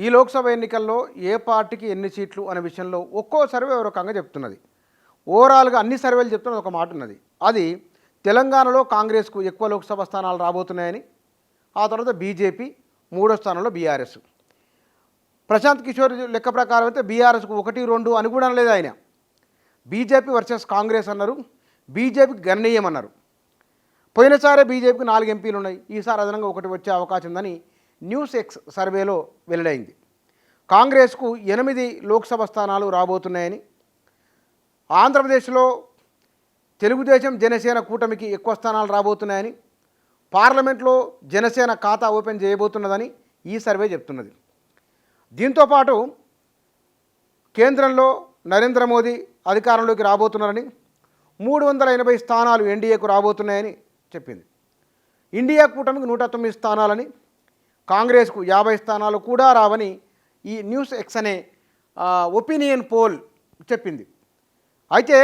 ఈ లోక్సభ ఎన్నికల్లో ఏ పార్టీకి ఎన్ని సీట్లు అనే విషయంలో ఒక్కో సర్వే ఒక రకంగా చెప్తున్నది. ఓవరాల్గా అన్ని సర్వేలు చెప్తున్నది ఒక మాట ఉన్నది. అది తెలంగాణలో కాంగ్రెస్కు ఎక్కువ లోక్సభ స్థానాలు రాబోతున్నాయని, ఆ తర్వాత బీజేపీ, మూడో స్థానంలో బీఆర్ఎస్. ప్రశాంత్ కిషోర్ లెక్క ప్రకారం అయితే బీఆర్ఎస్కు 1, 2 అని కూడా అనలేదు ఆయన. బీజేపీ వర్సెస్ కాంగ్రెస్ అన్నారు, బీజేపీకి గణనీయమన్నారు. పోయినసారే బీజేపీకి 4 ఎంపీలు ఉన్నాయి, ఈసారి అదనంగా 1 వచ్చే అవకాశం ఉందని న్యూస్ ఎక్స్ సర్వేలో వెల్లడైంది. కాంగ్రెస్కు 8 లోక్సభ స్థానాలు రాబోతున్నాయని, ఆంధ్రప్రదేశ్లో తెలుగుదేశం జనసేన కూటమికి ఎక్కువ స్థానాలు రాబోతున్నాయని, పార్లమెంట్లో జనసేన ఖాతా ఓపెన్ చేయబోతున్నదని ఈ సర్వే చెప్తున్నది. దీంతోపాటు కేంద్రంలో నరేంద్ర మోదీ అధికారంలోకి రాబోతున్నారని, 380 స్థానాలు ఎన్డీఏకు రాబోతున్నాయని చెప్పింది. ఇండియా కూటమికి 109 స్థానాలని, కాంగ్రెస్కు 50 స్థానాలు కూడా రావని ఈ న్యూస్ ఎక్స్ అనే ఒపీనియన్ పోల్ చెప్పింది. అయితే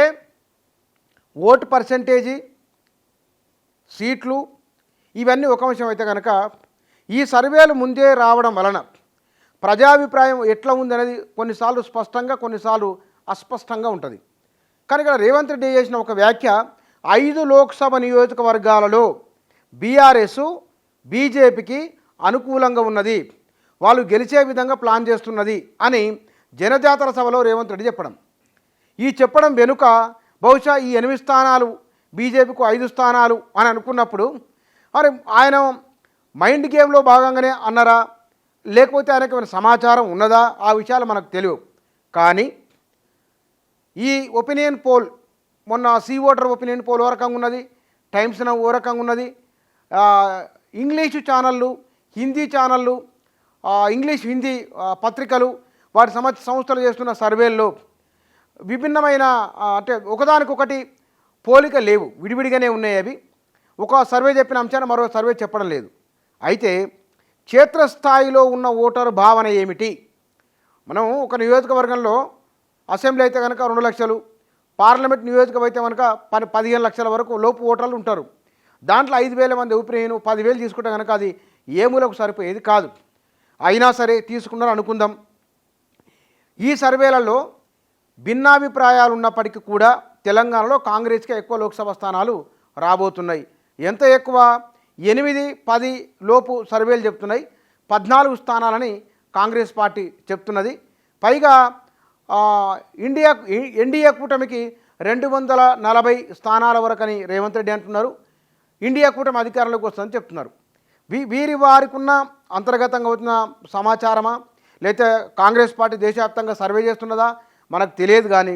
ఓటు పర్సెంటేజీ, సీట్లు ఇవన్నీ ఒక అంశం అయితే కనుక, ఈ సర్వేలు ముందే రావడం వలన ప్రజాభిప్రాయం ఎట్లా ఉందనేది కొన్నిసార్లు స్పష్టంగా, కొన్నిసార్లు అస్పష్టంగా ఉంటుంది. కానీ ఇక్కడ రేవంత్ రెడ్డి చేసిన ఒక వ్యాఖ్య, 5 లోక్సభ నియోజకవర్గాలలో బీఆర్ఎస్ బీజేపీకి అనుకూలంగా ఉన్నది, వాళ్ళు గెలిచే విధంగా ప్లాన్ చేస్తున్నది అని జనజాతర సభలో రేవంత్ రెడ్డి చెప్పడం. ఈ చెప్పడం వెనుక బహుశా ఈ 8 స్థానాలు బీజేపీకు 5 స్థానాలు అని అనుకున్నప్పుడు, మరి ఆయన మైండ్ గేమ్లో భాగంగానే అన్నారా, లేకపోతే ఆయనకు ఏమైనా సమాచారం ఉన్నదా, ఆ విషయాలు మనకు తెలియవు. కానీ ఈ ఒపీనియన్ పోల్, మొన్న సీ ఓటర్ ఒపీనియన్ పోల్ ఓ రకంగా ఉన్నది, టైమ్స్ నౌ ఓ రకంగా ఉన్నది, ఇంగ్లీషు ఛానళ్ళు, హిందీ ఛానళ్ళు, ఇంగ్లీష్ హిందీ పత్రికలు, వాటి సంస్థలు చేస్తున్న సర్వేల్లో విభిన్నమైన, అంటే ఒకదానికొకటి పోలిక లేవు, విడివిడిగానే ఉన్నాయి. అవి ఒక సర్వే చెప్పిన అంశాన్ని మరో సర్వే చెప్పడం లేదు. అయితే క్షేత్రస్థాయిలో ఉన్న ఓటరు భావన ఏమిటి? మనం ఒక నియోజకవర్గంలో అసెంబ్లీ అయితే కనుక 2 లక్షలు, పార్లమెంట్ నియోజకవర్గం అయితే కనుక 15 లక్షల వరకు లోపు ఓటర్లు ఉంటారు. దాంట్లో 5,000 మంది ఒపీనియన్ 10,000 తీసుకుంటే కనుక అది ఏ మూలకు సరిపోయేది కాదు. అయినా సరే తీసుకున్నారు అనుకుందాం. ఈ సర్వేలలో భిన్నాభిప్రాయాలు ఉన్నప్పటికీ కూడా తెలంగాణలో కాంగ్రెస్కే ఎక్కువ లోక్సభ స్థానాలు రాబోతున్నాయి. ఎంత ఎక్కువ? 8, 10 లోపు సర్వేలు చెప్తున్నాయి. 14 స్థానాలని కాంగ్రెస్ పార్టీ చెప్తున్నది. పైగా ఎన్డీఏ కూటమికి 240 స్థానాల వరకని రేవంత్ రెడ్డి అంటున్నారు. ఇండియా కూటమి అధికారంలోకి వస్తుందని చెప్తున్నారు. వారికి ఉన్న అంతర్గతంగా వచ్చిన సమాచారమా, లేకపోతే కాంగ్రెస్ పార్టీ దేశవ్యాప్తంగా సర్వే చేస్తున్నదా మనకు తెలియదు. కానీ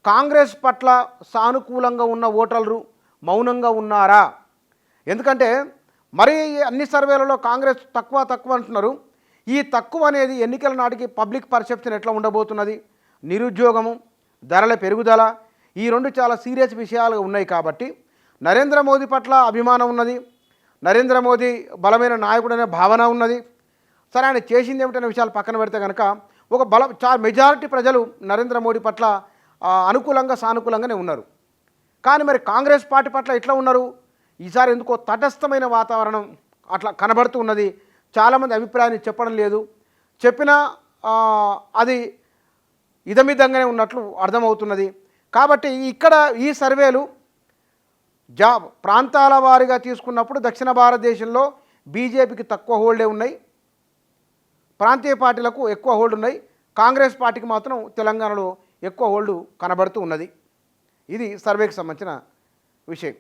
కాంగ్రెస్ పట్ల సానుకూలంగా ఉన్న ఓటర్లు మౌనంగా ఉన్నారా? ఎందుకంటే మరీ అన్ని సర్వేలలో కాంగ్రెస్ తక్కువ అంటున్నారు. ఈ తక్కువ అనేది ఎన్నికల నాటికి పబ్లిక్ పర్సెప్షన్ ఎట్లా ఉండబోతున్నది, నిరుద్యోగము, ధరల పెరుగుదల, ఈ 2 చాలా సీరియస్ విషయాలుగా ఉన్నాయి. కాబట్టి నరేంద్ర మోదీ పట్ల అభిమానం ఉన్నది, నరేంద్ర మోదీ బలమైన నాయకుడు అనే భావన ఉన్నది. సరే, ఆయన చేసింది ఏమిటనే విషయాలు పక్కన పెడితే కనుక ఒక మెజారిటీ ప్రజలు నరేంద్ర మోడీ పట్ల అనుకూలంగా, సానుకూలంగానే ఉన్నారు. కానీ మరి కాంగ్రెస్ పార్టీ పట్ల ఎట్లా ఉన్నారు? ఈసారి ఎందుకో తటస్థమైన వాతావరణం అట్లా కనబడుతూ ఉన్నది. చాలామంది అభిప్రాయాన్ని చెప్పడం లేదు, చెప్పినా అది ఇదమిదంగానే ఉన్నట్లు అర్థమవుతున్నది. కాబట్టి ఇక్కడ ఈ సర్వేలు ప్రాంతాల వారీగా తీసుకున్నప్పుడు దక్షిణ భారతదేశంలో బీజేపీకి తక్కువ హోల్డే ఉన్నాయి, ప్రాంతీయ పార్టీలకు ఎక్కువ హోల్డ్ ఉన్నాయి. కాంగ్రెస్ పార్టీకి మాత్రం తెలంగాణలో ఎక్కువ హోల్డ్ కనబడుతూ ఉన్నది. ఇది సర్వేకి సంబంధించిన విషయం.